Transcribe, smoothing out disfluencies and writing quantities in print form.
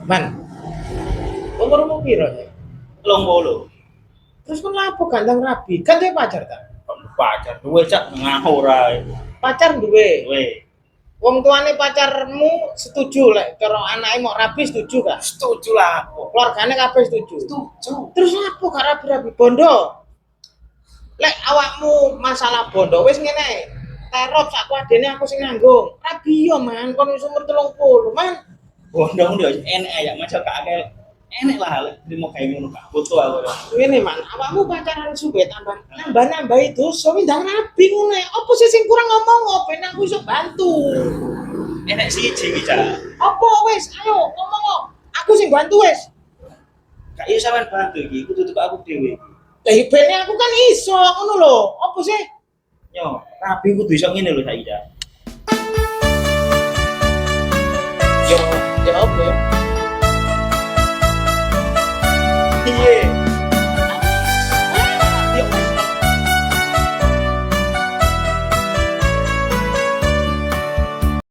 Man, umurmu piro ya? 30. Terus kon lapo ganteng rabi? Kan duwe pacar ta? Pacar duwe cak ngahur ae. Pacar duwe. Duwe. Wong tuane pacarmu setuju lek cara anake mau rabi setuju gak? Setuju lah aku. Keluargane kabeh setuju. Setuju. Terus lapo gak rabi-rabi bondo? Lek awakmu masalah bondo wis ngene. Terop sak kuadene aku sing nanggung. Rabi yo man, kon wis umur 30, man. Bondong dia enek ya macam kak akeh enek lah lek mau kayak ngono kak butuh aku. Ngene man, awakmu pacaran suwe nambah itu so ndang rabi ngono. Apa sih sing kurang ngomong ben aku iso bantu. Enek siji iki cak. Apa wis ayo ngomong. Aku sing bantu wis. Kak iso sampean bantu iki kudu tuku aku dhewe. Lah ibene aku kan iso ngono lho. Apa sih? Yo, rabi kudu iso ngene lho saiki cak. Yo